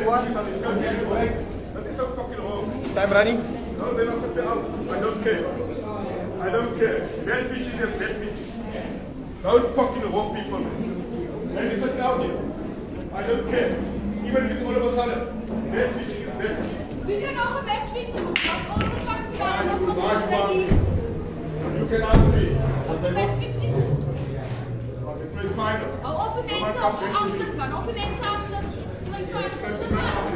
one. That is so fucking wrong. Time running. No, they're not something else. I don't care. I don't care. Bad fishing and bad fishing. Don't fucking wrong people. And it's something out here. I don't care. Even if all of a sudden, bad fishing is bad fishing. Wie kan nog een match fixen? Want ongevangen te gaan, You was can answer me. Wat een match fixing? Okay, play final. Hou op een mensen op afstand, man. Op een mensen afstand.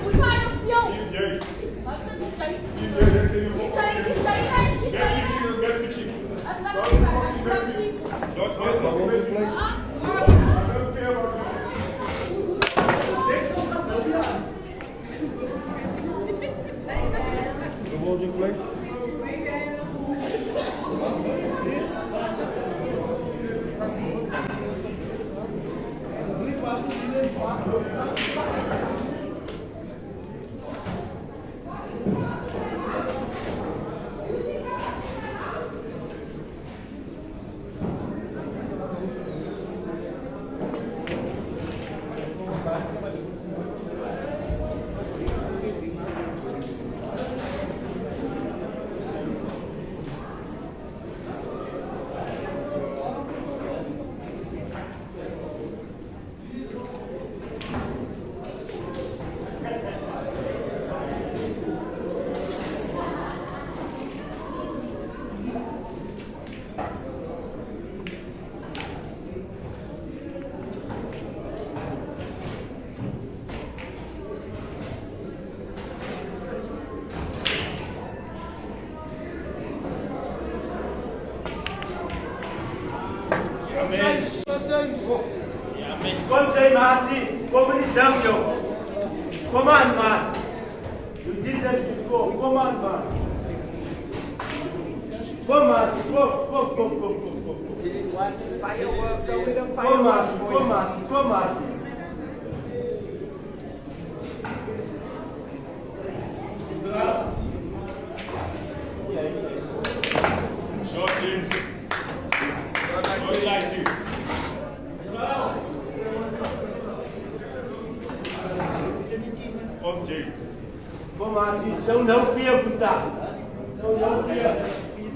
Hoe ga je dat jou? Wat is het? Bad fishing is bad fishing. Als dat niet waar, dan kan je zien. Don't answer. I don't care about you. The holding play. Come say Marcy, come on down, yo. Come on, man. You did that before. Come on, man. Come, Marcy. Go. Didn't watch fireworks over them Come, fireworks. Marcy. Come, Marcy. Short James. Don't lie to you. Come, James. Come, Marcy. So no fear, Buddha. So no fear.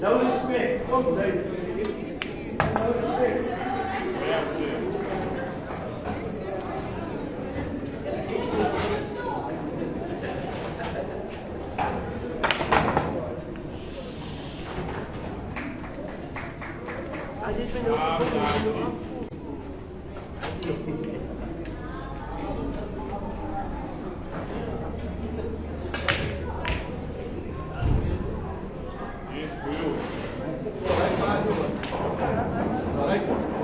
No respect. Come, James. No respect. Yes, sir. Yes, blue. Alright.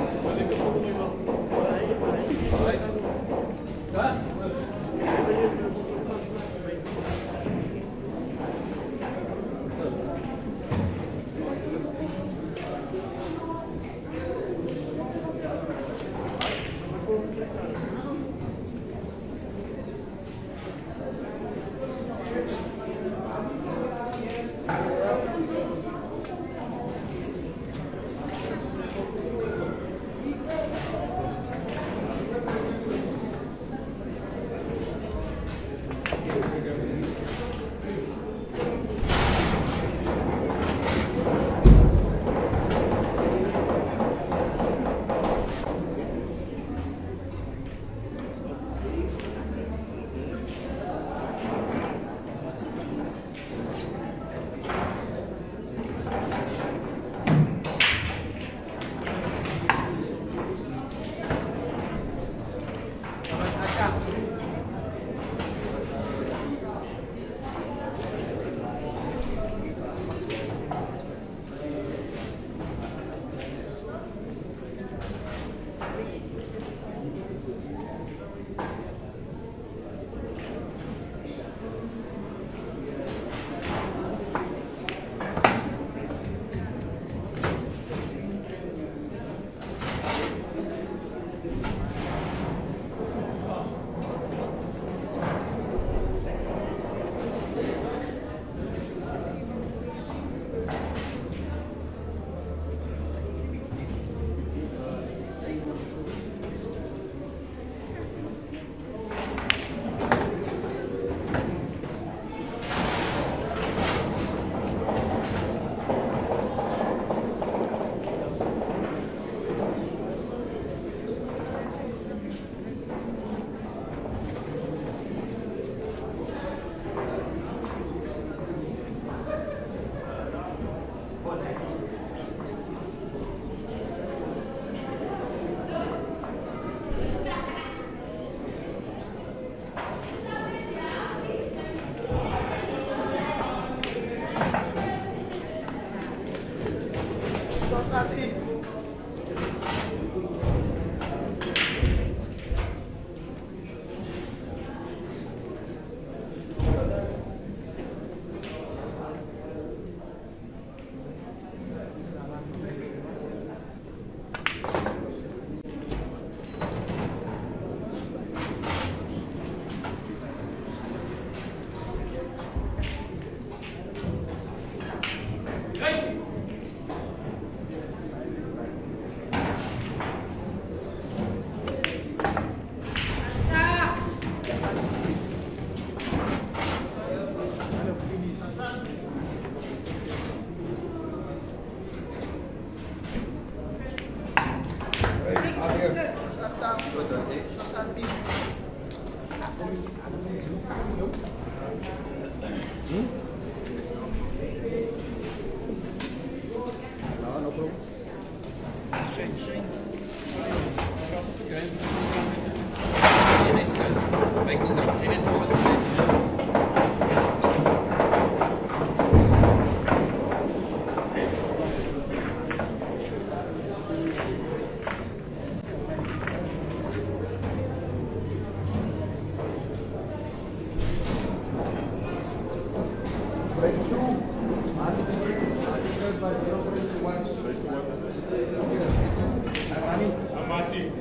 Amasi.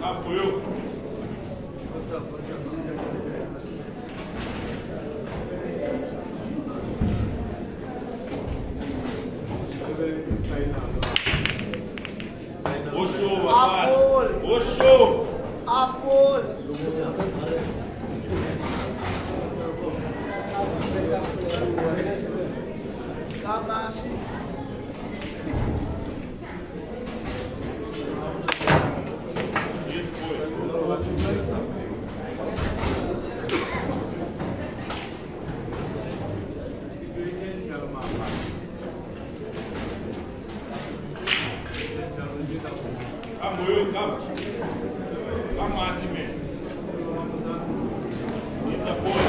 Apoio. Oxô, rapaz. Oxô. Apol. Kamasi. Apoio, calma. Amasi, man. Isso é boa.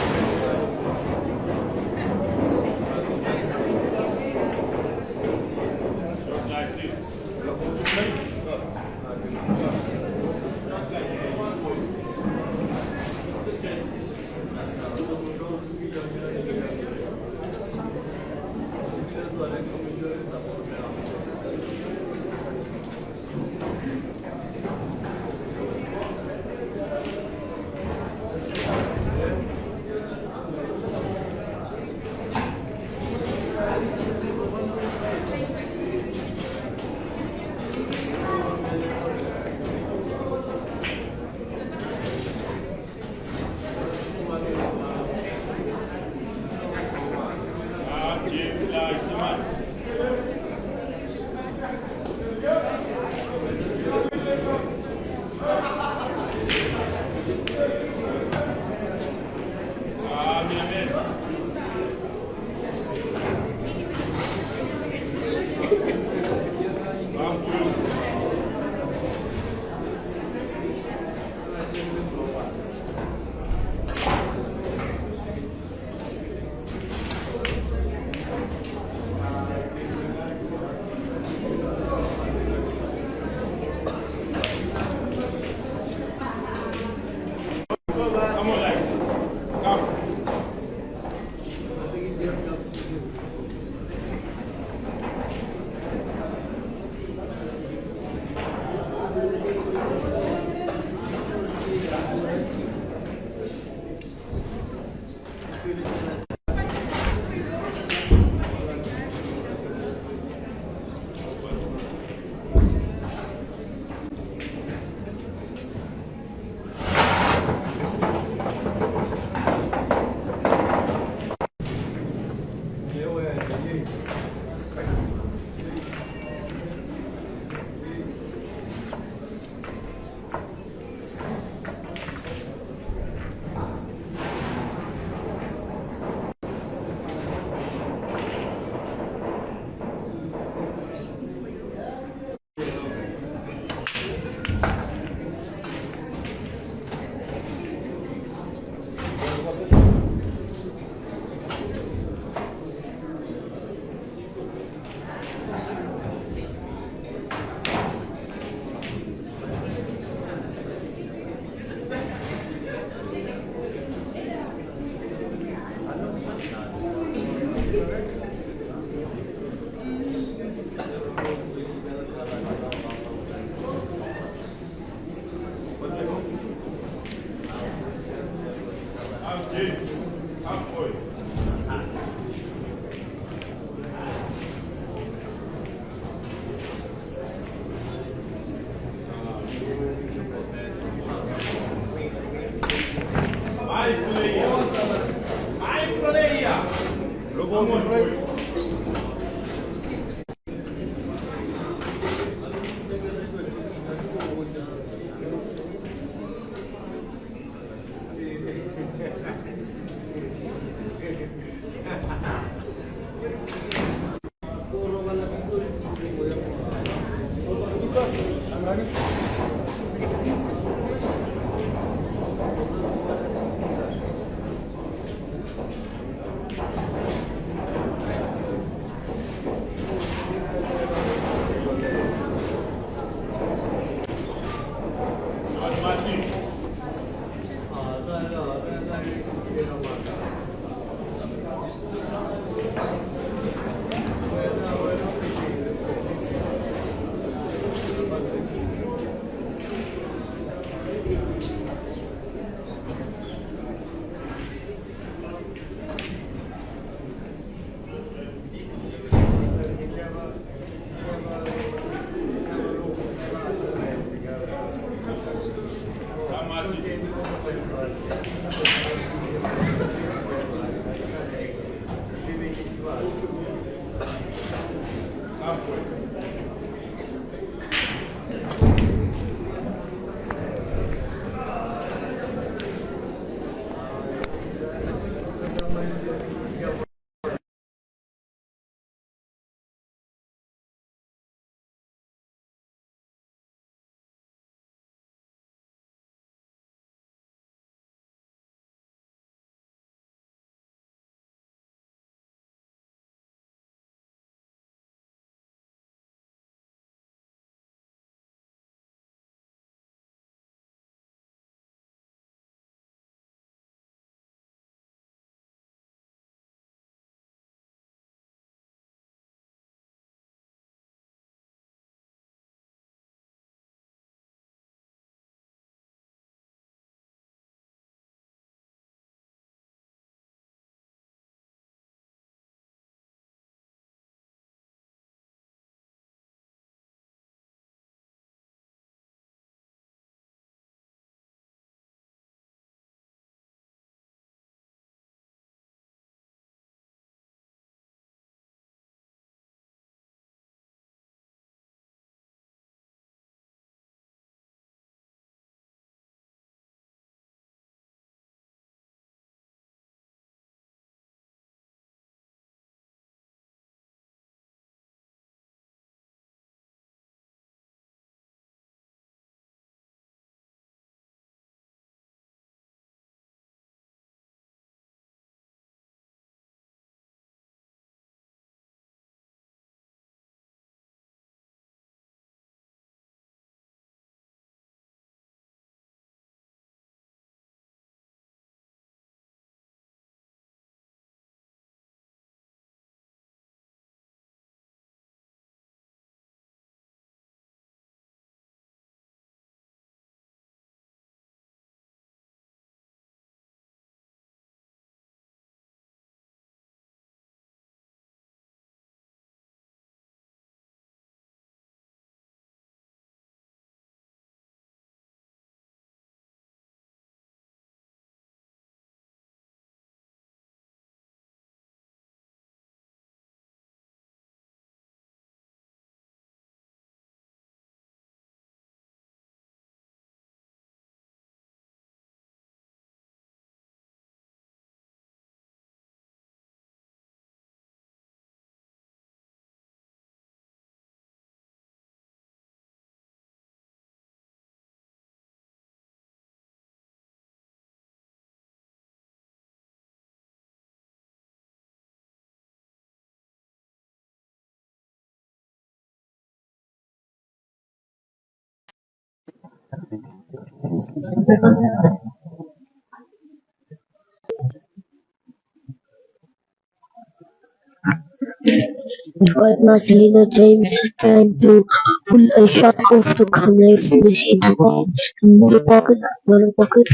But Marchelino James trying to pull a shot off the camera finish in the pocket, one pocket.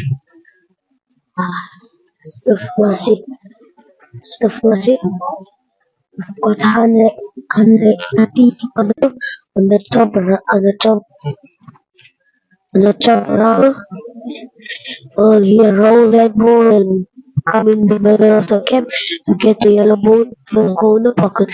Stuff Stuff got 180 on the top, round. He rolled that ball and come in the middle of the cap to get the yellow ball from the corner pocket.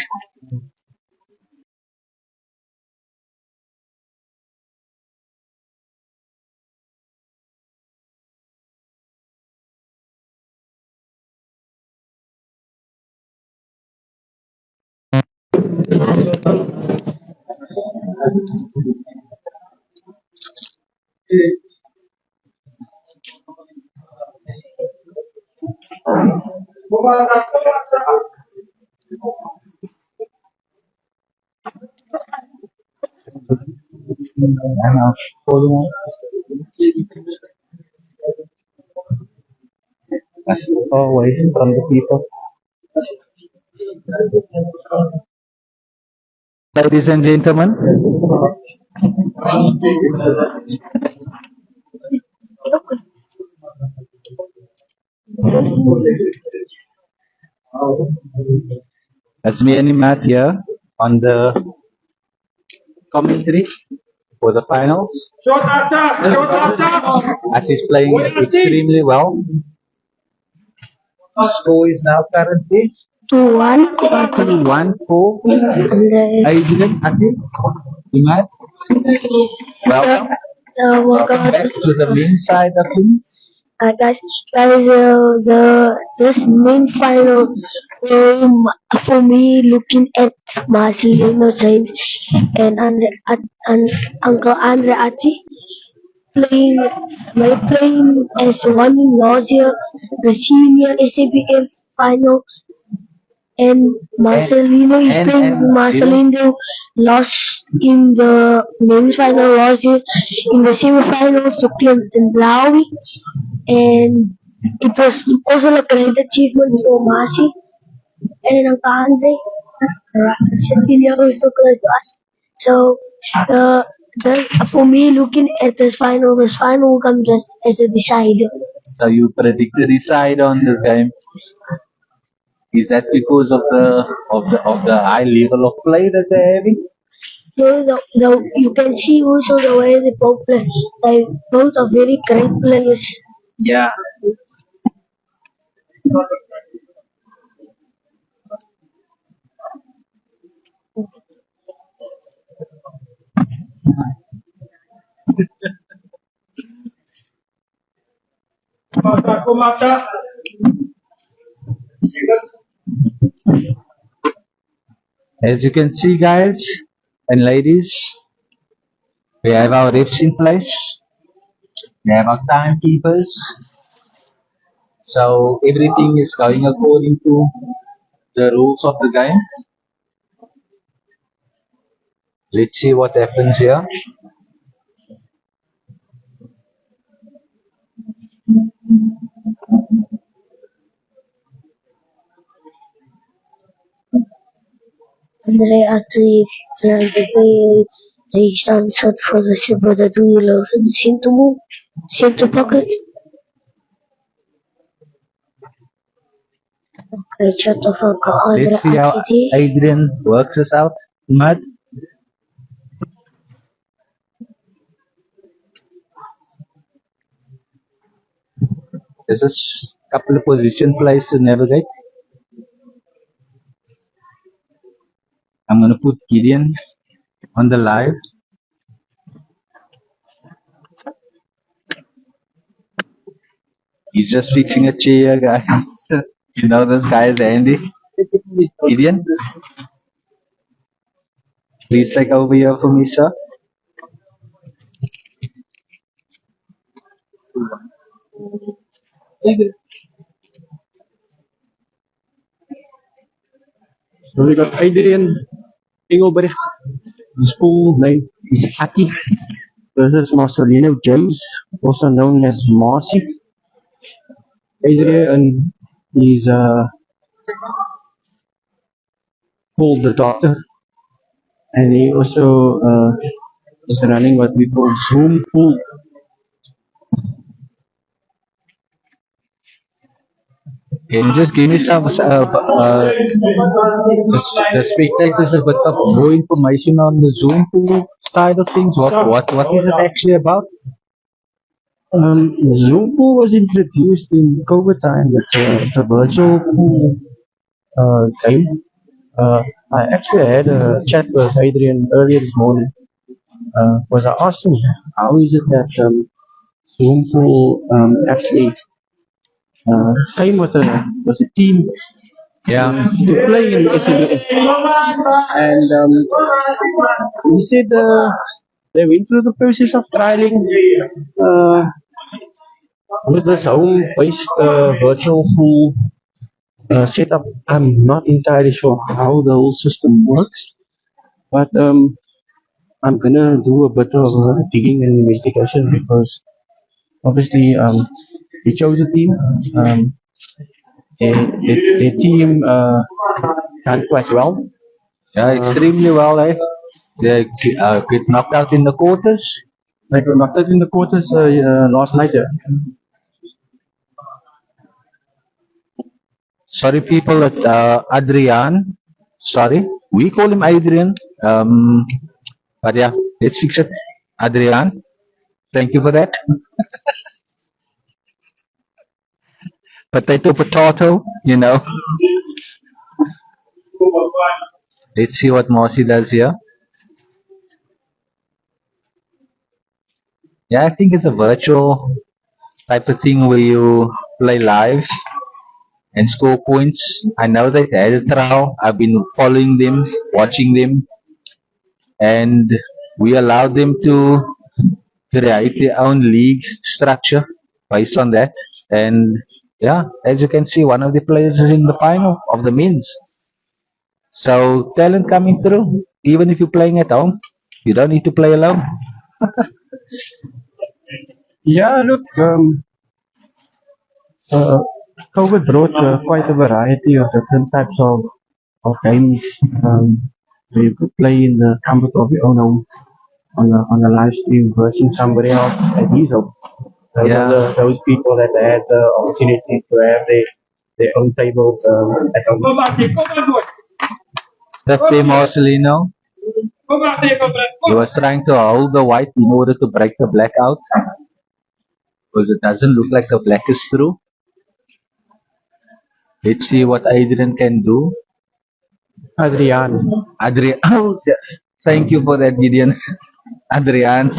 That's far away from the people. Ladies and gentlemen, that's me and Matt here on the commentary for the finals. Matt is playing extremely well. The score is now currently 2-1. 2-1 for And Adriaan, Ati, Imad. Welcome. Welcome back to the main side of things. guys, this main final, for me, looking at Marchelino James and Uncle Andre Ati playing, playing as one in last year, the senior SABF final, and Marcelino is playing. Marcelino lost in the men's final last year in the semi-finals to Clinton Blaui, and it was also a great achievement for Marcy and Uncle Andre sitting here also close to us. So for me, looking at this final will come just as a decider. So you predict the decide on this game. Is that because of the high level of play that they're having? You can see also the way they both play. They both are very great players. Yeah. As you can see, guys and ladies, we have our refs in place. We have our timekeepers. So everything is going according to the rules of the game. Let's see what happens here. Andre Ati he stands out for the Super the duelos and seem to pocket. Okay, shut the fuck up, Andre Let's see how Ati. Adriaan works this out. Mud. There's a couple of position plays to navigate. I'm going to put Gideon on the live. He's just fixing a chair, guys. You know this guy is Andy. Gideon, please take over here for me, sir. So we got Adriaan Engelbrecht, his full name is Ati, versus Marchelino James, also known as Marcy. Adriaan is called the doctor, and he also is running what we call Zoom pool. Can you just give me some, the spectators a bit of more information on the Zoom pool side of things? What is it actually about? Zoom pool was introduced in COVID time. It's a virtual pool game. I actually had a chat with Adriaan earlier this morning. Was I asked him how is it that Zoom pool actually came with a team to play in SABF, and he said they went through the process of trialing with this home-based virtual pool setup. I'm not entirely sure how the whole system works, but I'm gonna do a bit of digging and investigation because obviously they chose a team. Their team done quite well. Yeah, extremely well, eh? They get knocked out in the quarters. They got knocked out in the quarters last night. Yeah. Sorry, people, Adriaan. Sorry, we call him Adrian. But yeah, let's fix it. Adriaan, thank you for that. Potato, potato, you know. Let's see what Mossy does here. Yeah, I think it's a virtual type of thing where you play live and score points. I know they had a trial. I've been following them, watching them, and we allowed them to create their own league structure based on that. And yeah, as you can see, one of the players is in the final of the men's. So talent coming through. Even if you're playing at home, you don't need to play alone. Yeah, look, COVID brought quite a variety of different types of games. Where you could play in the comfort of your own home on a live stream versus somebody else at his home. Yeah. Those people that had the opportunity to have their own tables at home. That's the Marchelino. He was trying to hold the white in order to break the black out. Because it doesn't look like the black is through. Let's see what Adrian can do. Adriaan. Adrian, oh, thank you for that, Gideon. Adrian.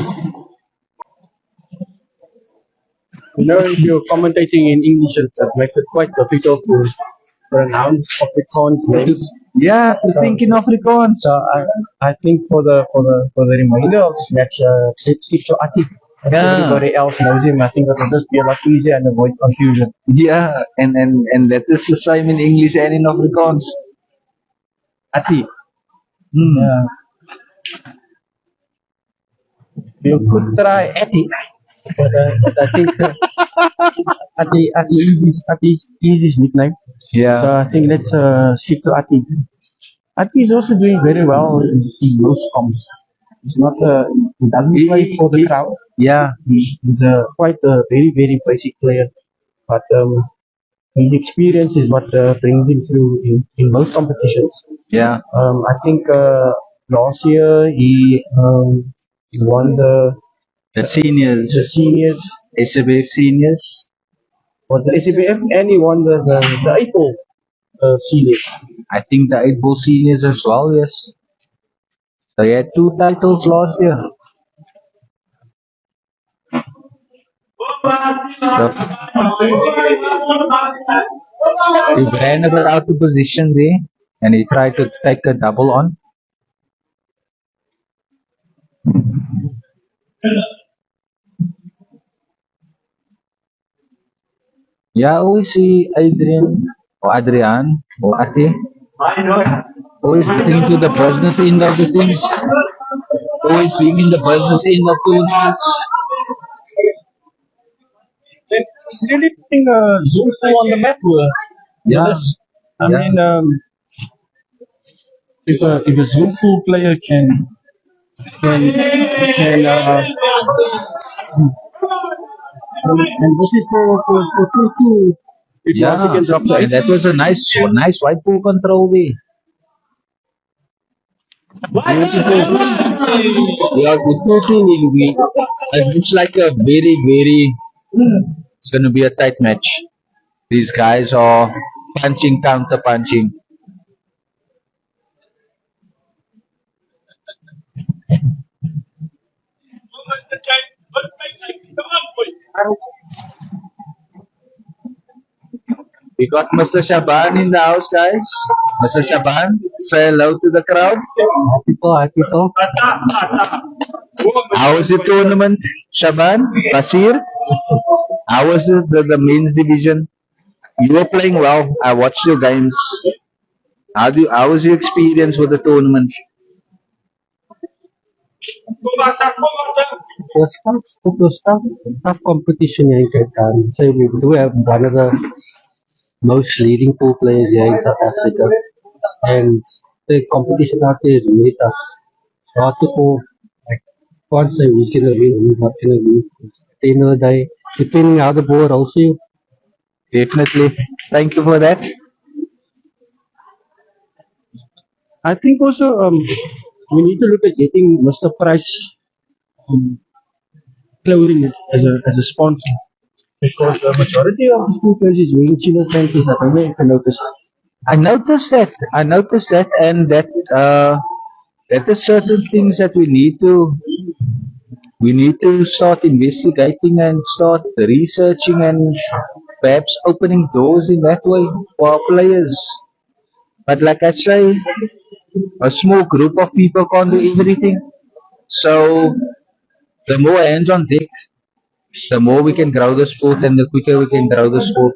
You know, if you're commentating in English, it makes it quite difficult to pronounce Afrikaans names. Yeah, to think in Afrikaans. So I think for the remainder of this match, let's stick to Ati. If Yeah. everybody else knows him, I think it'll just be a lot easier and avoid confusion. Yeah, and that is the same in English and in Afrikaans. Ati. Hmm. Yeah. You could try Ati, but I think Ati is his nickname. Yeah. So I think let's stick to Ati. Ati is also doing very well in most comps. He's not he doesn't play for the crowd. Yeah. He's quite a very very basic player, but his experience is what brings him through in most competitions. Yeah. I think last year he won The seniors. the seniors, SABF seniors. was the SABF, and he won the April seniors. I think the 8 Ball seniors as well, yes. So he had 2 titles last year. So he ran a bit out of position there and he tried to take a double on. Yeah, I always see Adrian or Adriaan or Ate always getting into the business end of the things. Always being in the business end of tournaments. He's really putting Zoom on the map. Yeah. I Yeah. mean, if a Zoom pool player can and this is for 2-2. It Yeah, once again dropped to and 8. that was a nice white ball control there. Beautiful. Yeah, with 2-2, it looks like a very, it's going to be a tight match. These guys are punching, counter punching. We got Mr. Shaban in the house, guys. Mr. Shaban, say hello to the crowd. Hi, people. How was the tournament, Shaban? Basir? How was the men's division? You were playing well. I watched your games. How was your experience with the tournament? It was tough. It was tough competition here in Cape Town. So we do have one of the most leading pool players here in South Africa, and the competition out there is really tough. It's hard to call. Like, can't say who's gonna win, who's not gonna win. At the end of the day, depending how the board rolls you. Definitely. Thank you for that. I think also we need to look at getting Mr. Price um, clothing as a sponsor, because the majority of the school players is wearing chino pants. I don't know if you noticed. I noticed that. And that is certain things that we need to start investigating and start researching and perhaps opening doors in that way for our players. But like I say, a small group of people can't do everything. So the more hands on deck, the more we can grow the sport and the quicker we can grow the sport.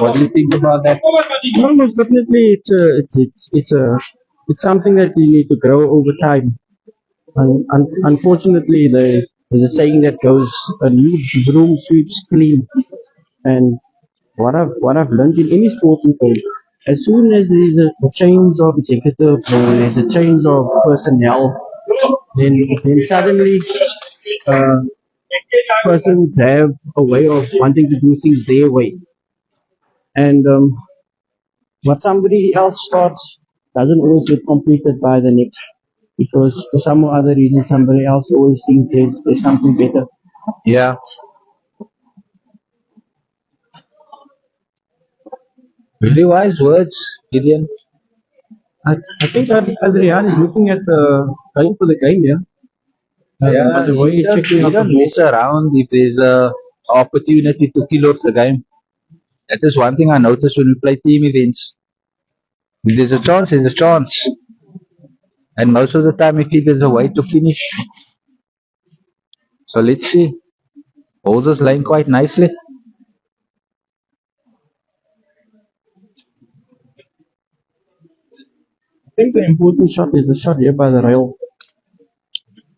What do you think about that? No, most definitely, it's something that you need to grow over time. Unfortunately, there's a saying that goes, "A new broom sweeps clean." And what I've learned in any sporting field, as soon as there's a change of executive or there's a change of personnel, then suddenly uh, persons have a way of wanting to do things their way, and what somebody else starts doesn't always get completed by the next, because for some or other reason somebody else always thinks there's something better. Yeah, really wise words, Gideon. I think that Adriaan is looking at going for the game, yeah. Yeah, The way he he's don't, checking he out the don't ball. mess around if there's a opportunity to kill off the game. That is one thing I notice when we play team events. If there's a chance, there's a chance. And most of the time he figures a way to finish. So let's see. Holds us line quite nicely. I think the important shot is the shot here by the rail,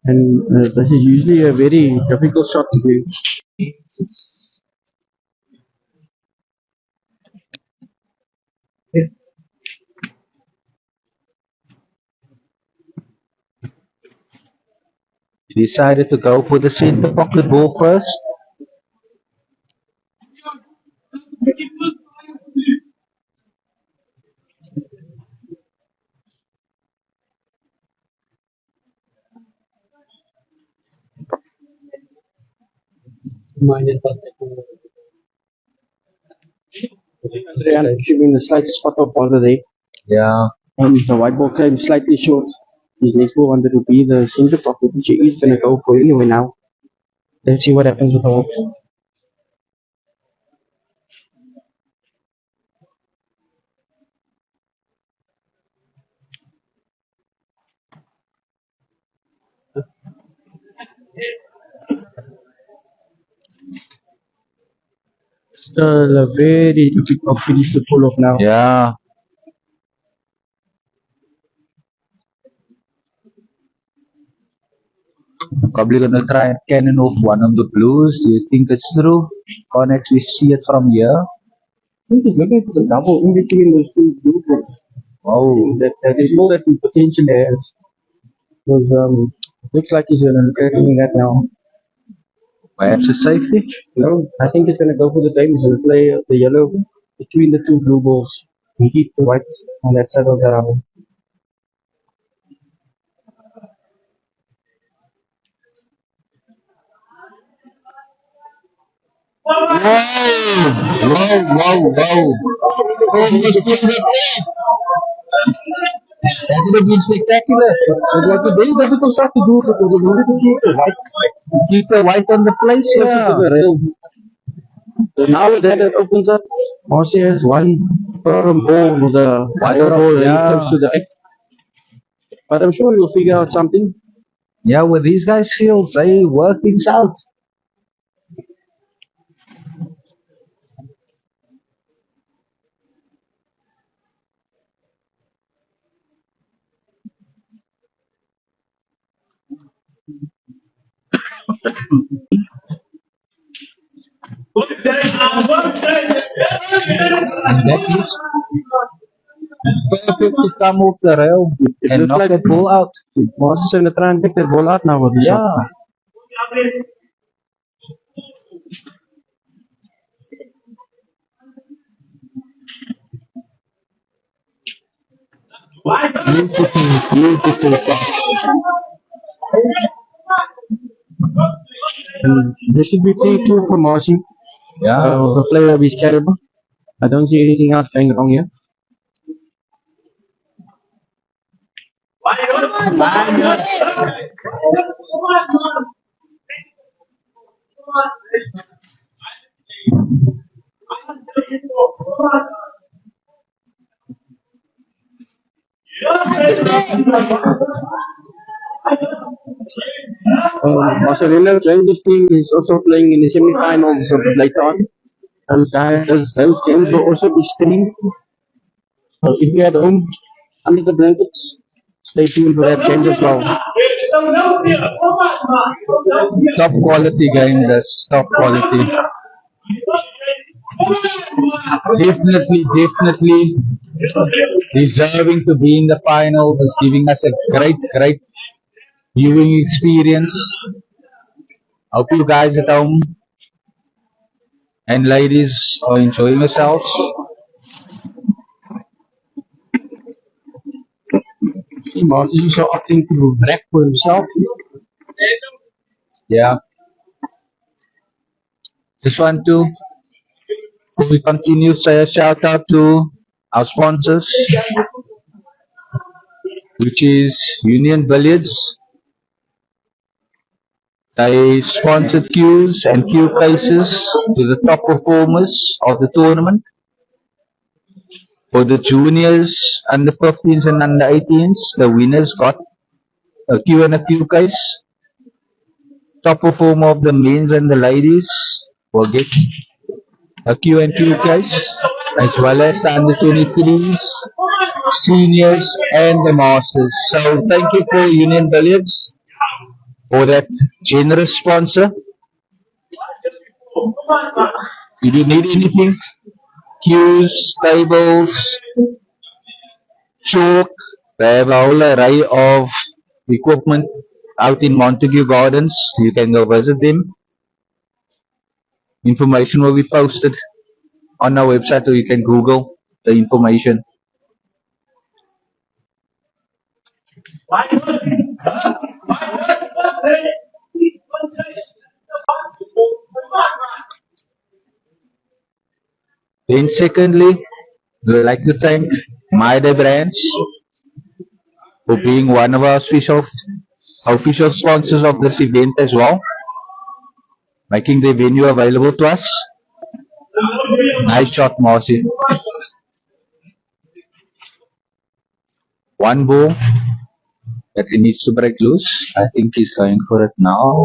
and this is usually a very difficult shot to do. He decided to go for the center pocket ball first. Adriaan actually been the slightest spot up all the day. Yeah. The white ball came slightly short. His next ball wanted to be the center pocket, which he is going to go for anyway now. Let's see what happens with the Hawks. Still a very difficult finish to pull off now. Yeah. Probably gonna try and cannon off one of the blues. Do you think it's true? Can't actually see it from here. I think he's looking for the double in between those two blue points. Oh, That is all that he potentially has. Because looks like he's going to look at doing that now. perhaps a safety. No, I think he's going to go for the time. He's going to play the yellow between the two blue balls. He keep the white on that side of the rubber. Whoa. That would have been spectacular. It was a very difficult shot to do because we wanted to keep the white on the place. Yeah. So now that it opens up, Marcy has one firm ball with a wire ball very Yeah. close to the eight. But I'm sure he'll figure out something. Yeah, with these guys' skills, they work things out. And that looks perfect to come off the rail It and looks knock like that ball out. Moses is gonna try and pick that ball out now with the shot. Yeah. Beautiful, beautiful pass. And there should be 3-2 for Marcy. Yeah. The player of his caliber. I don't see anything else going wrong here. Marchelino joined this team is also playing in the semi-finals of later on. Those games will also be streamed. So if you're at home under the blankets, stay tuned for that games as well. Top quality game, that's top quality. Definitely deserving to be in the finals. It's giving us a great viewing experience. Hope you guys at home and ladies are enjoying yourselves. See, Marcy is also opting to back for himself. Yeah. Just want to, before we continue, say a shout out to our sponsors, which is Union Billiards. They sponsored cues and cue cases to the top performers of the tournament. For the juniors, under 15s and under 18s, the winners got a cue and a cue case. Top performer of the men's and the ladies will get a Q and Q case, as well as the under 23s, seniors, and the masters. So thank you for Union Billiards for that generous sponsor. If you need anything, cues, tables, chalk, they have a whole array of equipment out in Montague Gardens. You can go visit them. Information will be posted on our website, or you can Google the information. Then secondly, we would like to thank My Day Brands for being one of our official sponsors of this event as well, making the venue available to us. Nice shot, Marcy. One ball that he needs to break loose. I think he's going for it now.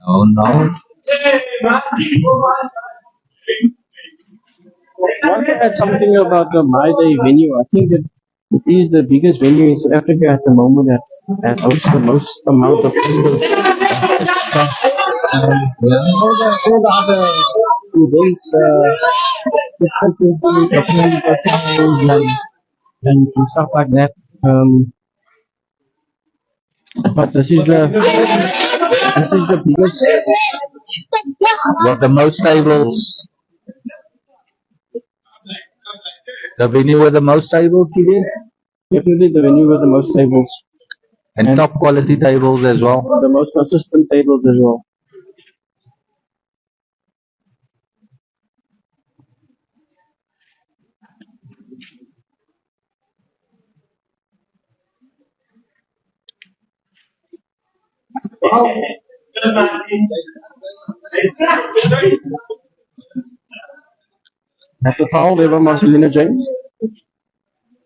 Oh no. I want to add something about the My Day venue. I think that it is the biggest venue in South Africa at the moment that hosts the most amount of people. All the other events, it's something to hotels and stuff like that. But this is the biggest. We have the most tables. The venue with the most tables, Gideon? Definitely the venue with the most tables. And top quality tables as well. The most consistent tables as well. That's a foul there by Marchelino James.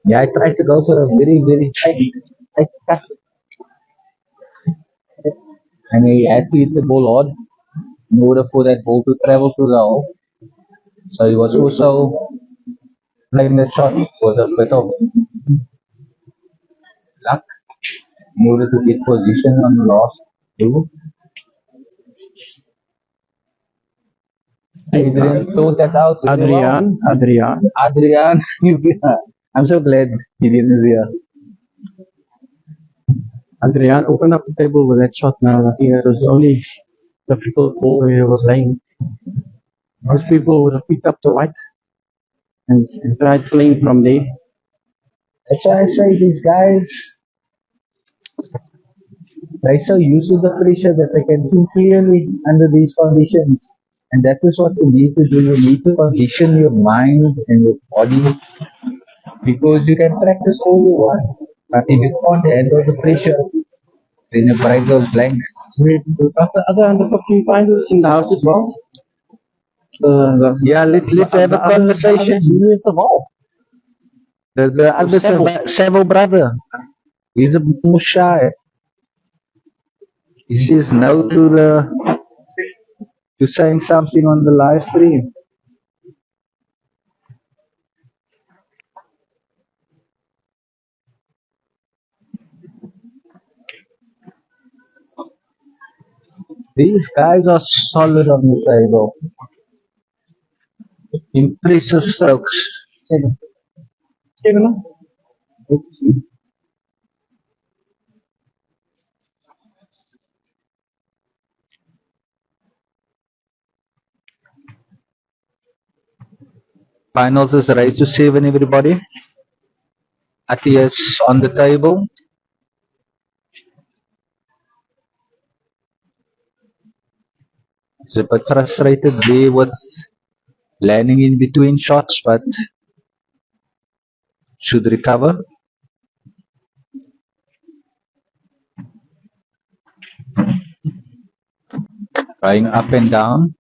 Yeah, I tried to go for a very tight cut. and he had to hit the ball hard in order for that ball to travel to the hole. So he was also playing that shot with a bit of luck in order to get position on the last two. Adrian thought that out really well. Adriaan, I'm so glad Gideon is here. Adriaan opened up the table with that shot now. I think it was the only difficult ball where he was laying. Most people would have picked up the white and tried playing from there. That's why I say these guys, they're so used to the pressure that they can think clearly under these conditions. And that is what you need to do. You need to condition your mind and your body because you can practice all you want. But if you can't handle the pressure, then your brain goes blank. We got the other under 15 finals in the house as well. Yeah, let's have a conversation. Juniors of all. The other Savo brother, he's a bit more shy. He says no to saying something on the live stream. These guys are solid on the table. Impressive strokes. Finals is raised to 7, everybody. Ati is on the table. He's a bit frustrated there with landing in between shots, but should recover. Going up and down.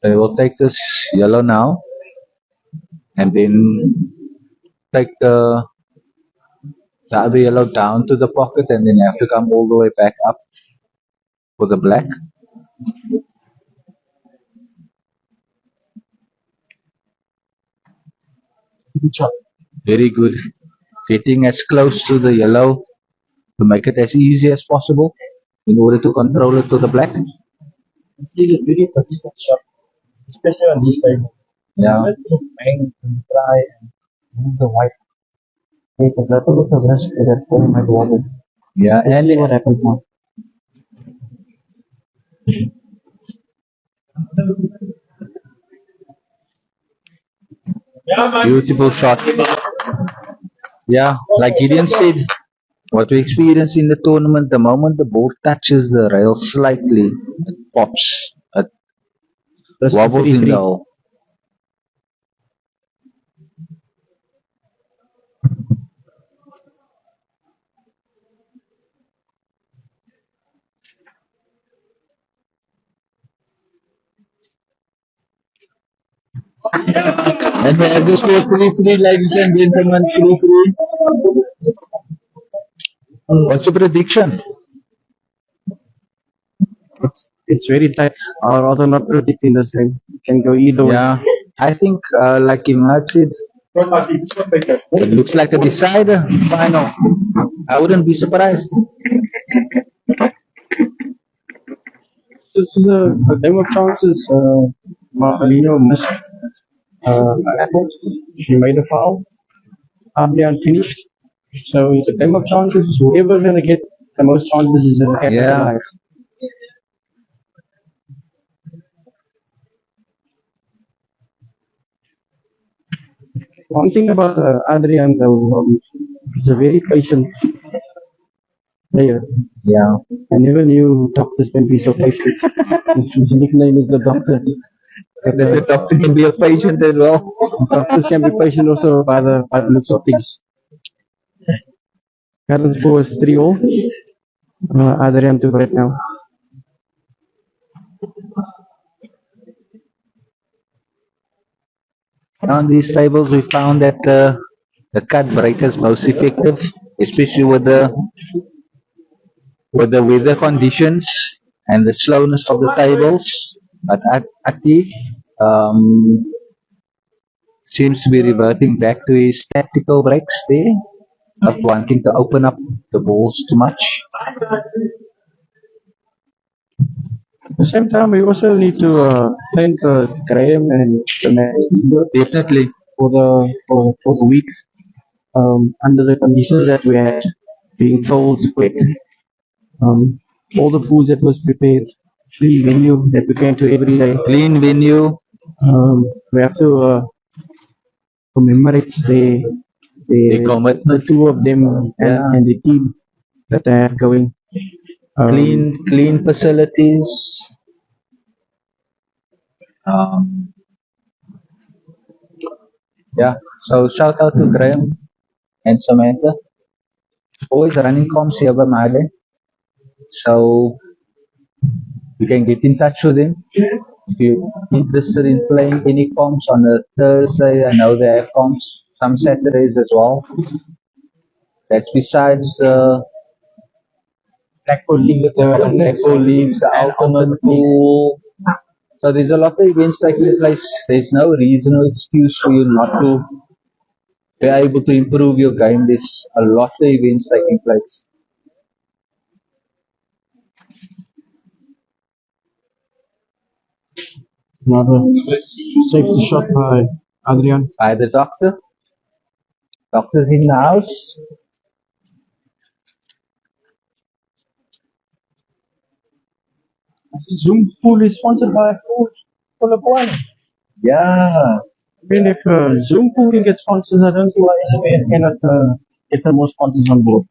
So we will take this yellow now and then take the other yellow down to the pocket and then have to come all the way back up for the black. Very good. Getting as close to the yellow to make it as easy as possible in order to control it to the black. It's really a very persistent shot, especially on this side. Yeah. Bang and try and move the white. There's a little bit of risk that that ball might wobble. Yeah, Let's and see what happens now. beautiful shot. Yeah, like Gideon said, what we experience in the tournament, the moment the ball touches the rail slightly, it pops, it That's wobbles in 33. the hole. And we have the score 3-3, ladies and gentlemen, 3-3. What's your prediction? It's very tight. I'd rather not predict in this game. It can go either way. Yeah, I think, like Imad said, it looks like a decider final. I wouldn't be surprised. This is a game of chances. Marchelino missed an apple. He made a foul. Adriaan finished. So it's a game of chances. Whoever's going to get the most chances is going to capitalize. One thing about Adriaan, though, he's a very patient player. Yeah. I never knew doctors can be so patient. His nickname is the doctor. And then the doctor can be a patient as well. Doctors can be patient also by the looks of things. Current score is 3-0. Adriaan to right now. On these tables, we found that the cut breaker is most effective, especially with the weather conditions and the slowness of the tables. But Ati um, seems to be reverting back to his tactical breaks there, not wanting to open up the balls too much. At the same time, we also need to thank Graham and the management Definitely. for the week under the conditions that we had, being told to quit. All the food that was prepared, clean venue that we came to every day. Clean venue. We have to commemorate The commitment. the two of them and the team that they have going. Clean facilities. Yeah, so shout out to Graham and Samantha. Always running comms here by Male. So you can get in touch with them. If you're interested in playing any comps on a Thursday, I know they have comps some Saturdays as well. That's besides Blackpool League, Blackpool Leagues, the Ultimate Pool. So there's a lot of events taking place. There's no reason or excuse for you not to be able to improve your game. There's a lot of events taking place. another safety shot by Adriaan. By the doctor. Doctor's in the house. Zoom pool is sponsored by Polokwane. Yeah. I mean, if Zoom pool can get sponsors, I don't see why SABF cannot get some more sponsors on board.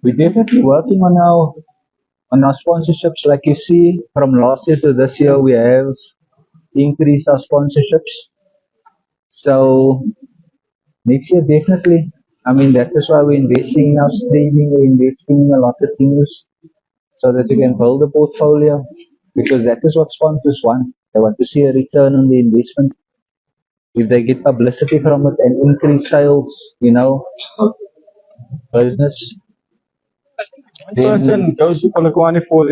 We're definitely working on our sponsorships. Like you see, from last year to this year, we have increased our sponsorships. So next year, definitely. I mean, that is why we're investing in our streaming. We're investing in a lot of things so that you can build a portfolio. Because that is what sponsors want. They want to see a return on the investment. If they get publicity from it and increase sales, business, Person goes to Polokwane for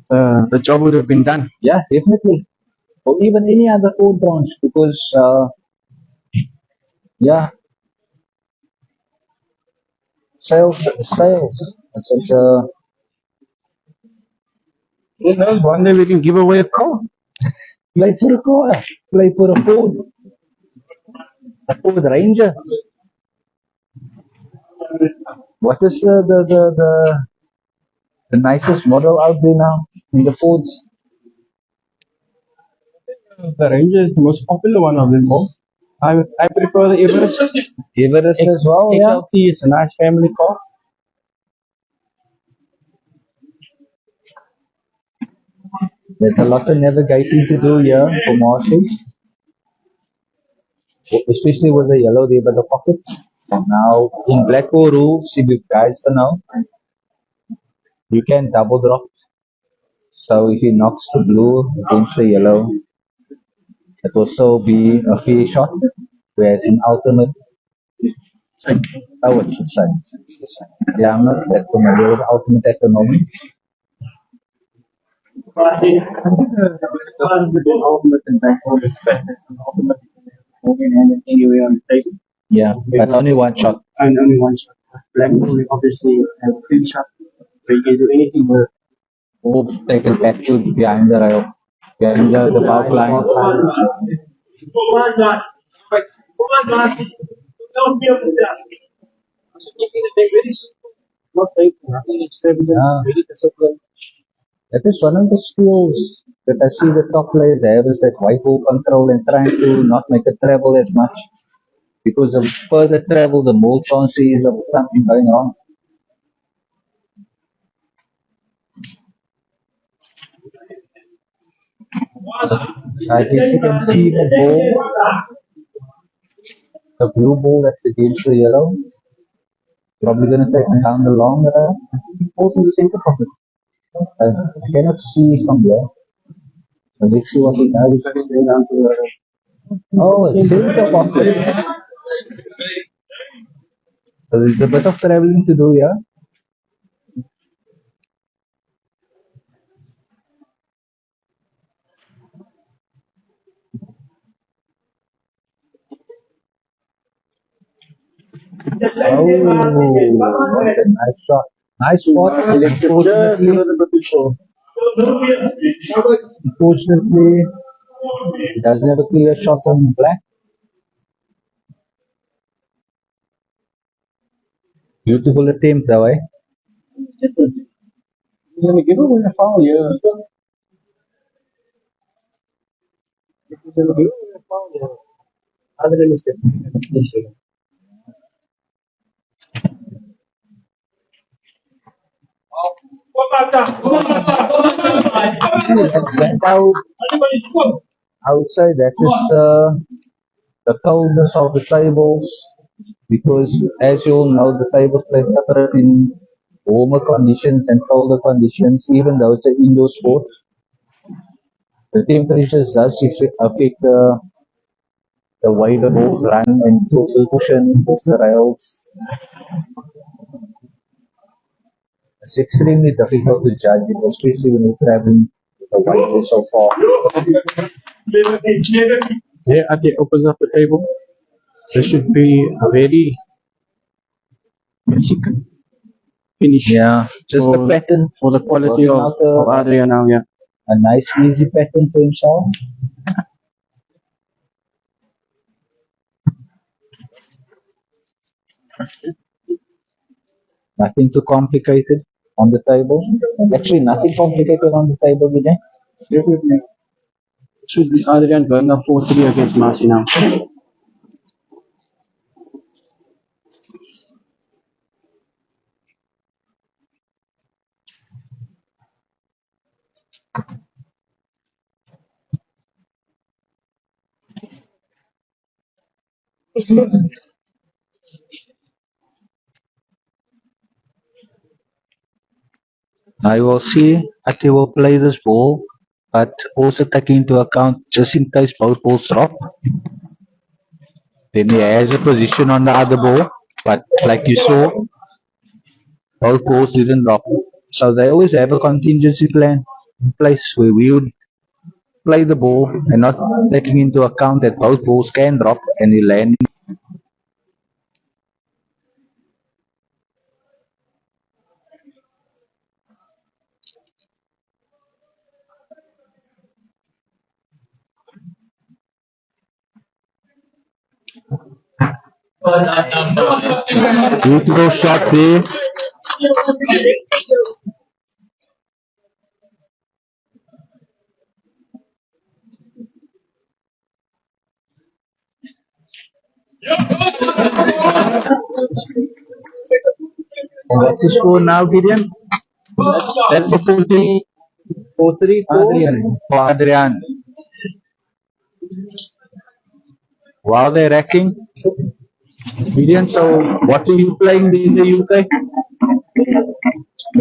the job would have been done. yeah, definitely. Or even any other food branch, because yeah, sales. It's Who knows? One day we can give away a car. play for a car, play for a Ford Ranger. What is the nicest model out there now in the Fords? The Ranger is the most popular one of them all. I prefer the Everest. Everest as well, yeah. XLT is a nice family car. There's a lot of navigating to do here for Marshall, especially with the yellow there by the pocket. Now, in Blackpool rules, if you guys don't know, you can double drop. So if he knocks the blue against the yellow, it will still be a fair shot. Whereas in ultimate, oh, it's the same. Yeah, I'm not that familiar with ultimate at the moment. I think the difference between ultimate and Blackpool is better than ultimate moving and anyway on the table. Yeah, but only one shot. And only one shot. Blackpool obviously has a free shot. So you can do anything with it. Or take it back to behind the rail, behind the power line. Oh my God. Oh my God. Don't be upset. So keeping the thing very not very nothing extravagant, very disciplined. That is one of the skills that I see the top players have is that white ball control and trying to not make it travel as much. Because the further travel, the more chances of something going wrong. I guess you can see the ball, the blue ball that's against the yellow. Probably going to take down the long rail. Falls in the center pocket. I cannot see from there. So let's see what he does. Oh, it's really the opposite. So there's a bit of traveling to do, yeah. Oh, nice shot. Nice spot. Selected just a little bit too short. Unfortunately, he doesn't have a clear shot on black. Beautiful attempt, though, eh? He's gonna give away a foul, yeah. He's gonna give away a foul, yeah. Other than mistake. That I would say that is the coldness of the tables, because as you all know, the tables play separate in warmer conditions and colder conditions, even though it's an indoor sport. The temperatures does affect the way the balls run and also cushion the rails. It's extremely difficult to judge, especially when you're traveling the way so far. Here at the opposite of the table, there should be a very basic finish. Yeah, just the pattern for the quality working out of Adriaan now, yeah. a nice easy pattern for himself. Nothing too complicated on the table. Actually, nothing complicated on the table, Vinay. Definitely. Should be Adriaan going up 4-3 against Marcy now. I will see Ati will play this ball, but also taking into account just in case both balls drop. Then he has a position on the other ball, but like you saw, both balls didn't drop. So they always have a contingency plan in place where we would play the ball and not taking into account that both balls can drop and he land. Beautiful shot there. And what's the score now, Gideon? That's the 40. 4-3 Adrian. For Adrian. Wow, they're racking. Gideon, so what are you playing in the UK?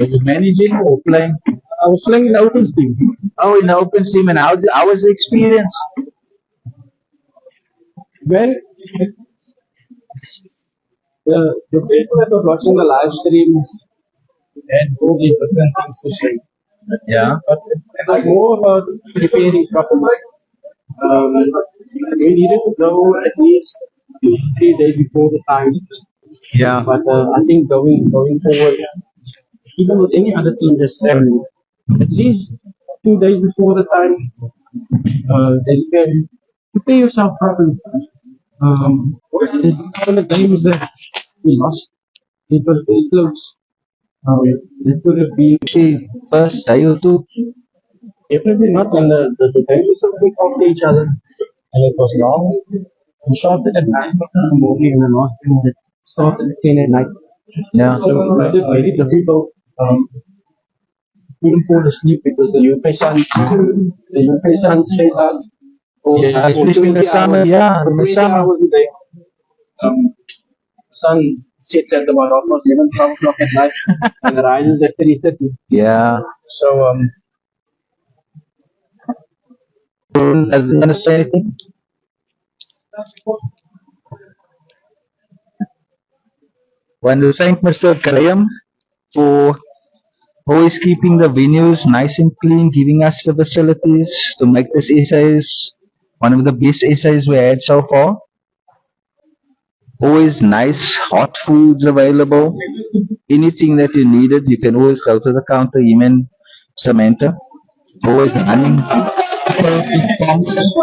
Are you managing or playing? I was playing in the open team. Oh, in the open team, and how was the experience? Well, the people that was watching the live streams had all these different things to say. Yeah. But it was more about preparing properly. We needed to go at least 3 days before the time. Yeah. But I think going forward, even with any other team that's traveling, at least 2 days before the time, then you can prepare yourself properly. There's a couple of games that we lost. It was very close. It could have been See, first day or two. definitely not when the games were so quick after each other, and it was long. We started at 9 o'clock in the morning, and the last game that started at 10 at night. Yeah. So it made it very difficult. Couldn't fall asleep because the UK sun stays out. Yeah, especially in the 20 summer. hours, Yeah, in the 20 summer. hours a day. Sun sets at about almost 11, 12 o'clock at night and rises at 3:30. Yeah. So, Doesn't want to say anything. Want to thank Mr. Graham for always keeping the venues nice and clean, giving us the facilities to make this essays one of the best essays we had so far. Always nice, hot foods available. Anything that you needed, you can always go to the counter, him and Samantha. Always running perfect prompts,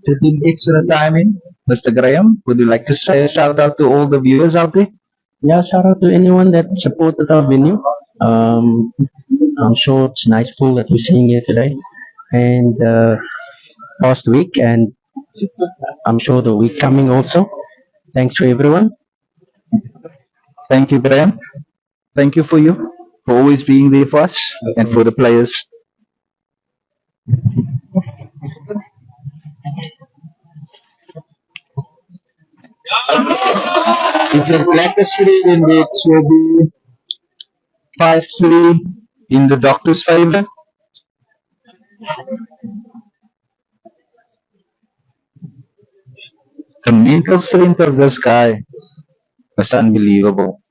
putting extra time in. Mr. Graham, would you like to say a shout out to all the viewers out there? Yeah, shout out to anyone that supported our venue. Um, I'm sure it's nice pool that we're seeing here today, and last week, and I'm sure the week coming also. Thanks to everyone. Thank you, Graham. Thank you for always being there for us and for the players. If the blackest three, then it will be 5-3 in the doctor's favor. The mental strength of this guy was unbelievable.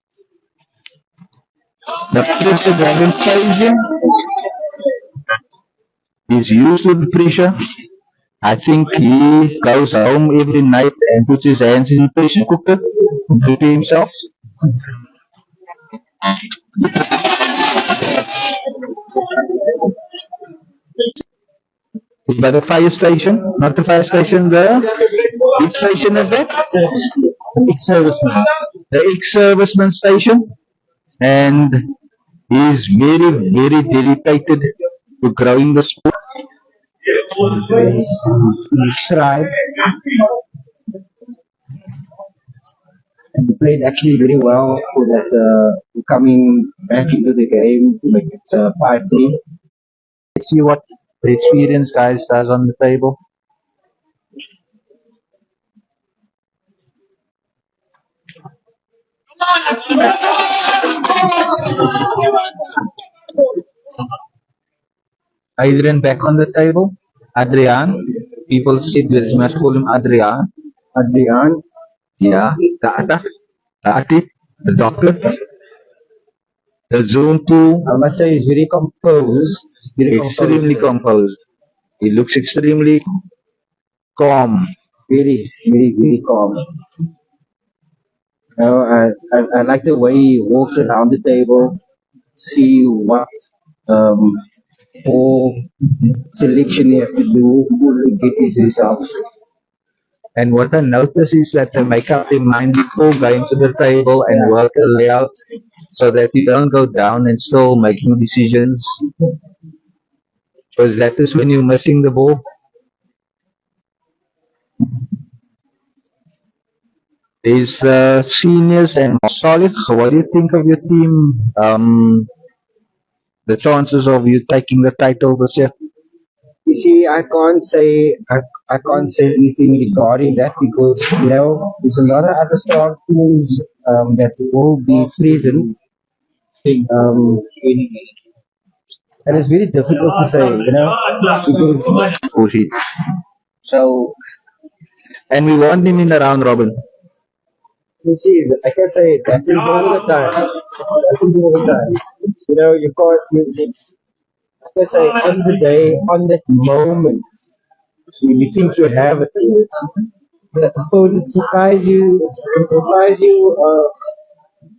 The pressure doesn't phase him. He's used to the pressure. I think he goes home every night and puts his hands in the pressure cooker to prepare himself. By the fire station, not the fire station, which station is that? Ex-serviceman. The ex-serviceman station. And he's very, very dedicated to growing the sport. He strived and he played actually very well for that coming back into the game to make it 5-3. Let's see what the experienced guys does on the table. Adrian back on the table. Adriaan. People said that you must call him Adriaan. Adriaan, Yeah. The Ati, the doctor. The zone 2, I must say, is very composed. extremely composed. He looks extremely calm. Very, very, very calm. I like the way he walks around the table, see what all selection you have to do to get these results. And what I notice is that they make up their mind before going to the table and work a layout so that you don't go down and still making decisions. Because that is when you're missing the ball. There's the seniors and Salih. What do you think of your team? The chances of you taking the title this year? You see, I can't say anything regarding that because there's a lot of other strong teams that will be present. And it's very difficult to say, because Push so And we want him in the round robin. you see, like I say, it happens all the time. It happens all the time. You can't. Like I say, on the day, on that moment, when you think you have it, the opponent surprise you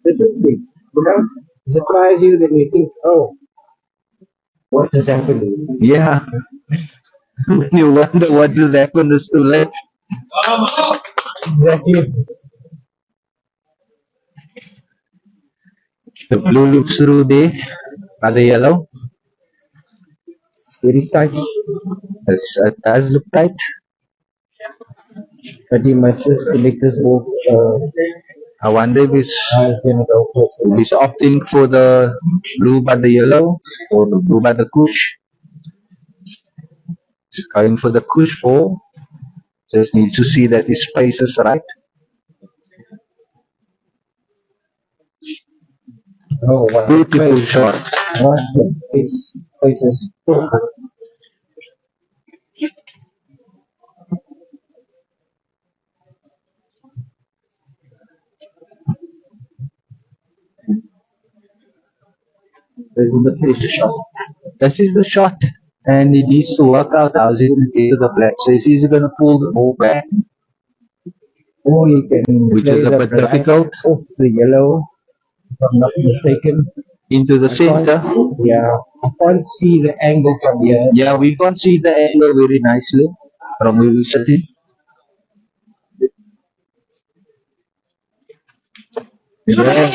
differently. Surprise you, then you think, oh, what has happened? Yeah. You wonder what just happened is too late. Exactly. The blue looks through there. Are the yellow? It's very tight. It does look tight. But he must just collect his ball. I wonder if he's Gonna go first. opting for the blue by the yellow or the blue by the kush. He's going for the kush ball. Just needs to see that his space is right. Oh, wow. Beautiful shot. Places. This is the fish shot. This is the shot. And he needs to work out how he's going to get to the black. So is he going to pull the ball back, Or you can which play is a the bit black difficult, off the yellow, if I'm not mistaken. into the I can't, center? yeah, I can't see the angle from here. Yeah, we can see the angle very nicely from where we're sitting. Yeah,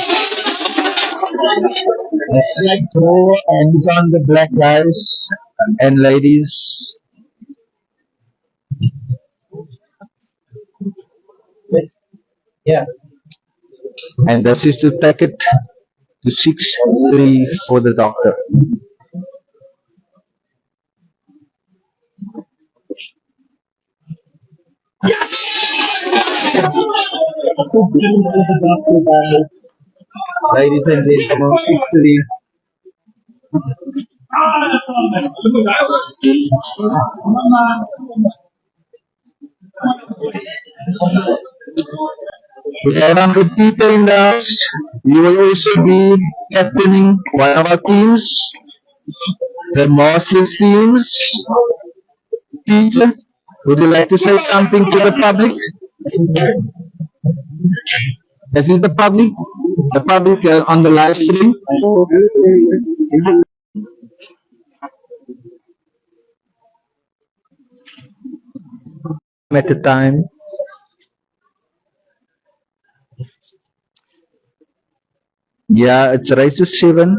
a slight throw and it's on the black guys and ladies. Yes. Yeah. And this is to take it to 6-3 for the doctor. Ladies and gentlemen, 6-3. We have 100 people in the house. You will also be captaining one of our teams, the Masters teams. Peter, would you like to say something to the public? This is the public on the live stream. At the time, yeah, it's raised to 7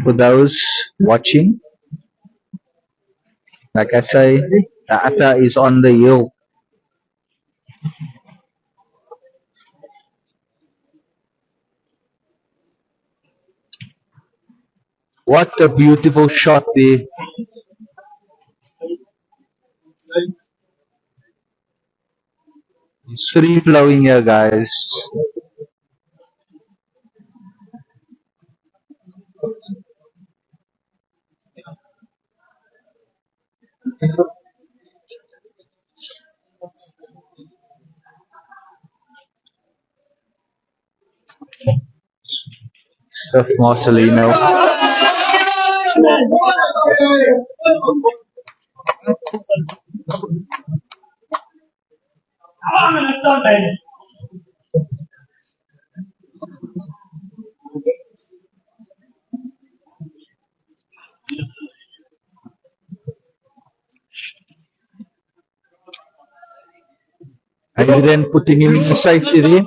for those watching. Like I say, the Atta is on the hill. What a beautiful shot there. It's free flowing here, guys. Stuff Marcelino. Adriaan putting him in the safety there.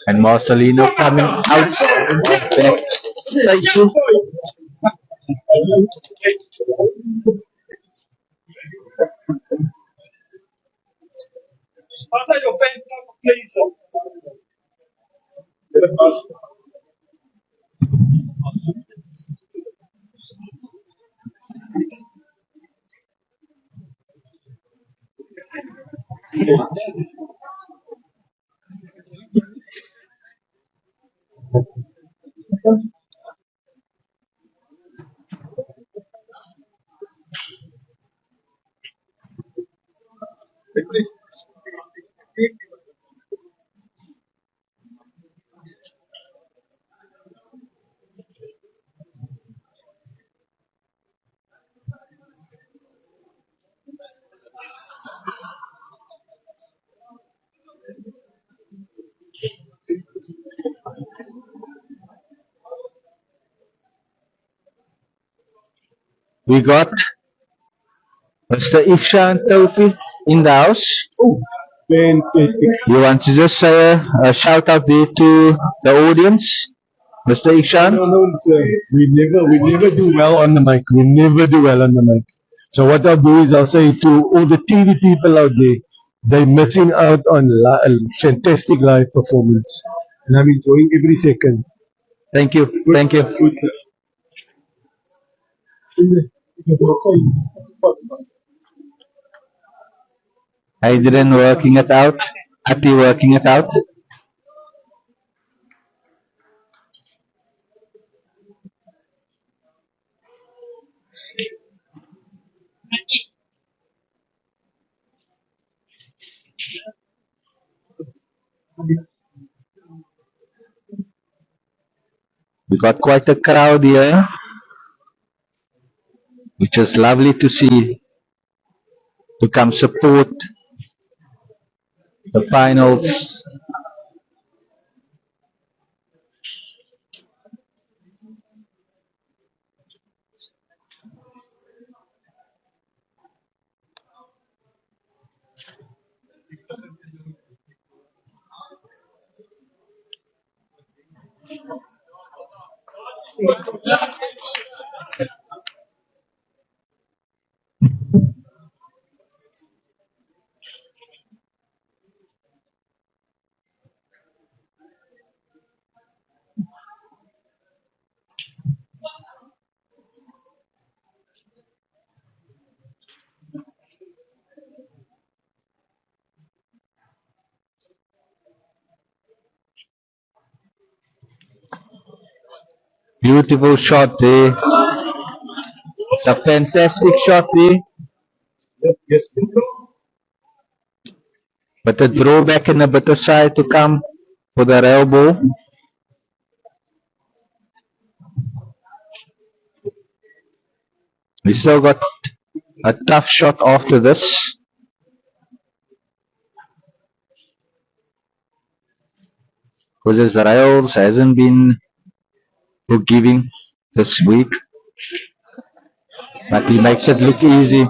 And Marcelino coming out of that safety. We got Mr. Ishan Tawfiq in the house. Fantastic. You want to just say a shout out there to the audience, Mr. Ishan? No, sir. We never do well on the mic. We never do well on the mic. So what I'll do is I'll say to all the TV people out there, they're missing out on a fantastic live performance. And I'm enjoying every second. Thank you. Thank you. Good, sir. Adrian working it out. Ati working it out. We got quite a crowd here, which is lovely to see, to come support the finals. Beautiful shot there. It's a fantastic shot there. But a drawback and a bit of side to come for the rail ball. We still got a tough shot after this. Because his rails hasn't been forgiving this week. But he makes it look easy.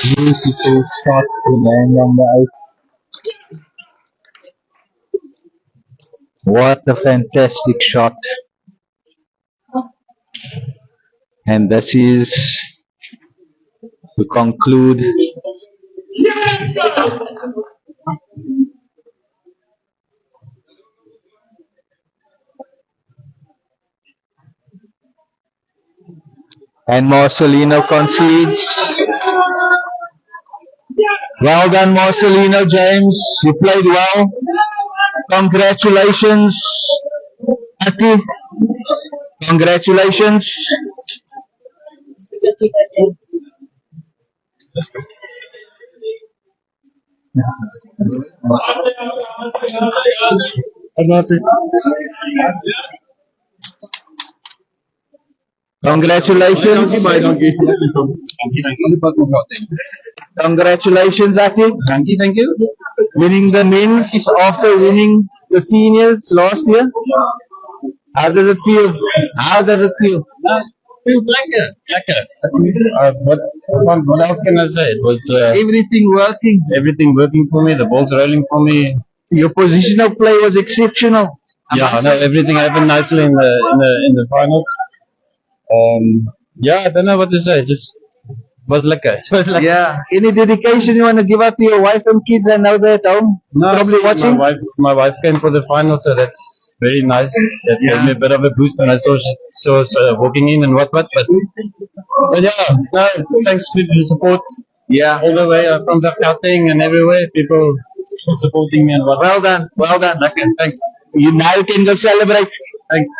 Beautiful shot to land on the ice. What a fantastic shot. And this is to conclude and Marchelino concedes. Well done, Marchelino, James. You played well. Congratulations, Ati. Congratulations. Congratulations. Congratulations, Ati. Thank you. Winning the men's after winning the seniors last year. How does it feel? How does it feel? Feels lekker. What else can I say? It was Everything working. everything working for me. The ball's rolling for me. Your positional play was exceptional. Yeah, no, everything happened nicely in the finals. Yeah, I don't know what to say. Just was lekker. It was lekker. Yeah. Any dedication you want to give out to your wife and kids? I know they're at home. No, Probably watching. My wife came for the final, so that's very nice. That gave me a bit of a boost when I saw walking in and whatnot. But yeah, no, thanks to the support. Yeah. All the way from the Gauteng and everywhere, people supporting me and whatnot. Well done. Well done. Lekker, thanks. You now can go celebrate. Thanks.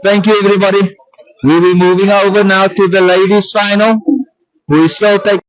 Thank you, everybody. We'll be moving over now to the ladies' final. We still take